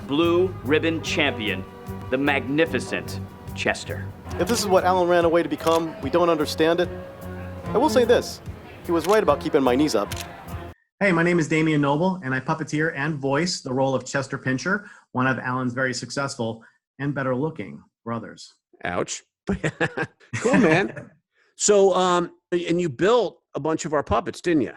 Blue Ribbon Champion, the magnificent Chester. If this is what Allan ran away to become, we don't understand it. I will say this, he was right about keeping my knees up. Hey, my name is Damien Noble, and I puppeteer and voice the role of Chester Pinscher, one of Allan's very successful and better-looking brothers. Ouch. Cool, man. So, and you built a bunch of our puppets, didn't you?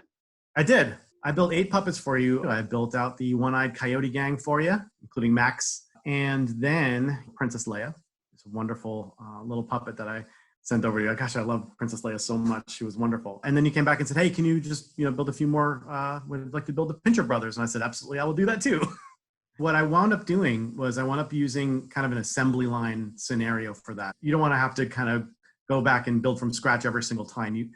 I did. I built 8 puppets for you. I built out the one-eyed Coyote gang for you, including Max, and then Princess Leia. It's a wonderful little puppet that I sent over to you. Gosh, I love Princess Leia so much. She was wonderful. And then you came back and said, hey, can you just build a few more? Would like to build the Pinscher Brothers. And I said, absolutely, I will do that too. What I wound up doing was I wound up using kind of an assembly line scenario for that. You don't want to have to kind of go back and build from scratch every single time. You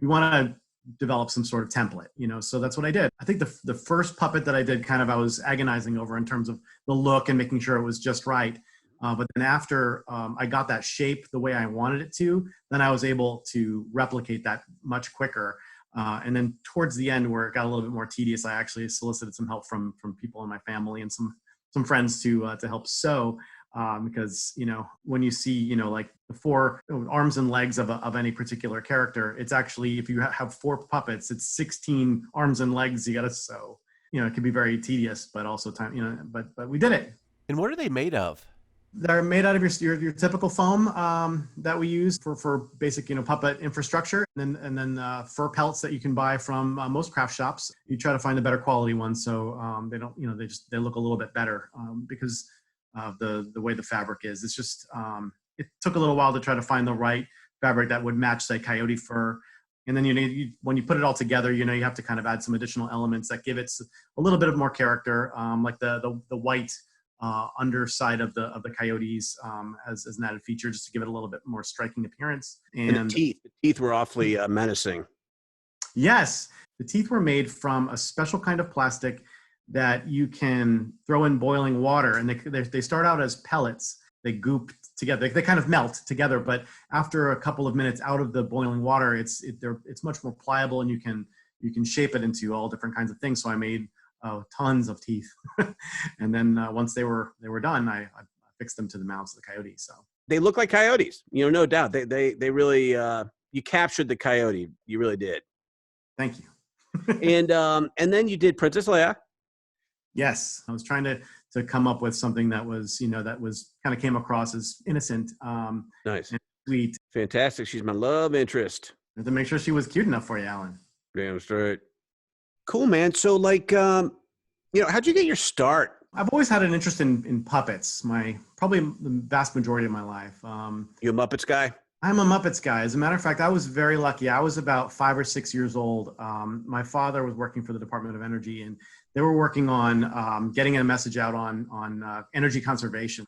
want to develop some sort of template, so that's what I did. I think the first puppet that I did I was agonizing over in terms of the look and making sure it was just right. But then after I got that shape the way I wanted it to, then I was able to replicate that much quicker. And then towards the end, where it got a little bit more tedious, I actually solicited some help from people in my family and some friends to help sew. Because when you see like the 4 arms and legs of any particular character, it's actually, if you have 4 puppets, it's 16 arms and legs you got to sew. It can be very tedious, but also time. But we did it. And what are they made of? They're made out of your typical foam that we use for basic puppet infrastructure, and then fur pelts that you can buy from most craft shops. You try to find the better quality ones, so they don't they look a little bit better because of the way the fabric is. It's just it took a little while to try to find the right fabric that would match, say, coyote fur. And then when you put it all together, you have to kind of add some additional elements that give it a little bit of more character, like the white underside of the coyotes as an added feature, just to give it a little bit more striking appearance. And the teeth were awfully menacing. Yes, the teeth were made from a special kind of plastic that you can throw in boiling water, and they start out as pellets. They goop together. They kind of melt together, but after a couple of minutes out of the boiling water, it's much more pliable, and you can shape it into all different kinds of things. So I made tons of teeth, and then once they were done, I fixed them to the mouths of the coyote. So they look like coyotes, no doubt. They really you captured the coyote. You really did. Thank you. and then you did Princess Leia. Yes, I was trying to come up with something that was that was kind of came across as innocent, nice, and sweet, fantastic. She's my love interest. And to make sure she was cute enough for you, Allan. Damn straight. Cool, man. So, like, how'd you get your start? I've always had an interest in puppets. Probably the vast majority of my life. You a Muppets guy? I'm a Muppets guy. As a matter of fact, I was very lucky. I was about 5 or 6 years old. My father was working for the Department of Energy, and they were working on getting a message out on energy conservation.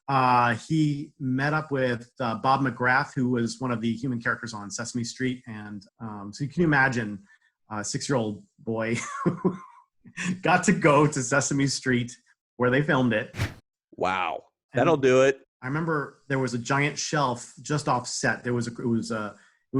He met up with Bob McGrath, who was one of the human characters on Sesame Street. And so you can imagine a 6-year-old boy who got to go to Sesame Street where they filmed it. Wow. That'll do it. I remember there was a giant shelf just off set. It was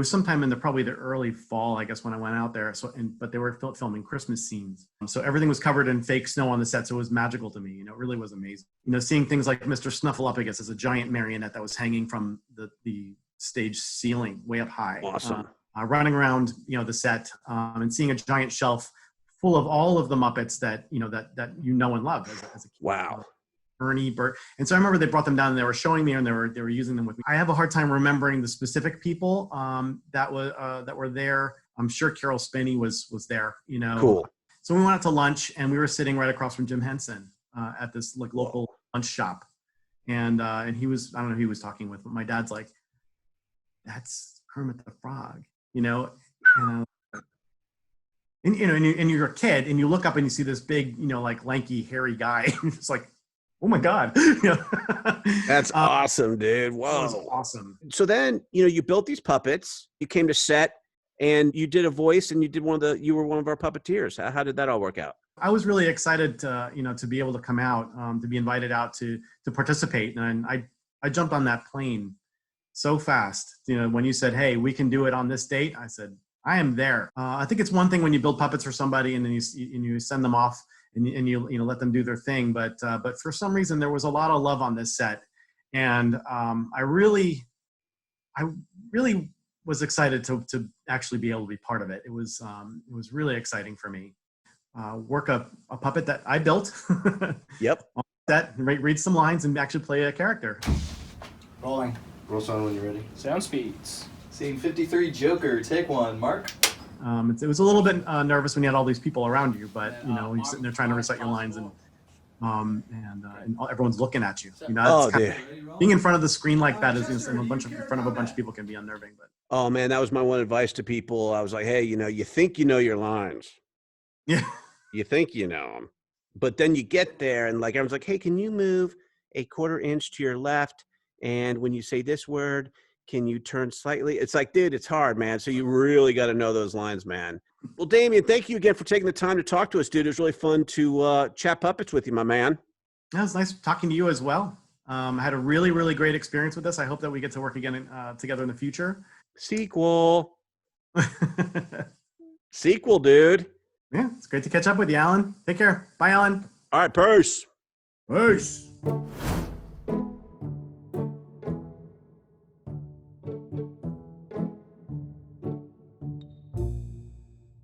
sometime in probably the early fall, I guess, when I went out there. But they were filming Christmas scenes. So everything was covered in fake snow on the set. So it was magical to me. It really was amazing. Seeing things like Mr. Snuffleupagus as a giant marionette that was hanging from the stage ceiling way up high. Awesome. Running around, the set and seeing a giant shelf full of all of the Muppets that and love as a kid. Wow. Ernie, Bert. And so I remember they brought them down and they were showing me, and they were using them with me. I have a hard time remembering the specific people that were there. I'm sure Carol Spinney was there, Cool. So we went out to lunch, and we were sitting right across from Jim Henson at this local lunch shop. And he was, I don't know who he was talking with, but my dad's like, that's Kermit the Frog, and you're a kid and you look up and you see this big, like lanky, hairy guy. It's like, oh my God. That's awesome, dude. Whoa. That was awesome. So then, you built these puppets, you came to set and you did a voice and you were one of our puppeteers. How did that all work out? I was really excited to be able to come out, to be invited out to participate. And I jumped on that plane so fast. When you said, hey, we can do it on this date, I said, I am there. I think it's one thing when you build puppets for somebody and then you send them off and you let them do their thing. But for some reason there was a lot of love on this set, and I really was excited to actually be able to be part of it. It was really exciting for me. Work a puppet that I built. Yep. That read some lines and actually play a character. Rolling. Roll sound when you're ready. Sound speeds. Scene 53, Joker. Take one. Mark. It was a little bit nervous when you had all these people around you, but you're sitting there trying to recite your lines and everyone's looking at you. Being in front of the screen like that is in front of a bunch of people can be unnerving. But Oh man, that was my one advice to people. I was like, hey, you think you know your lines. yeah, You think you know them, but then you get there and like everyone's like, hey, can you move a 1/4 inch to your left? And when you say this word, can you turn slightly? It's like, dude, it's hard, man. So you really got to know those lines, man. Well, Damien, thank you again for taking the time to talk to us, dude. It was really fun to chat puppets with you, my man. it was nice talking to you as well. I had a really, really great experience with this. I hope that we get to work again together in the future. Sequel. Sequel, dude. Yeah, it's great to catch up with you, Alan. Take care. Bye, Alan. All right, peace. Peace.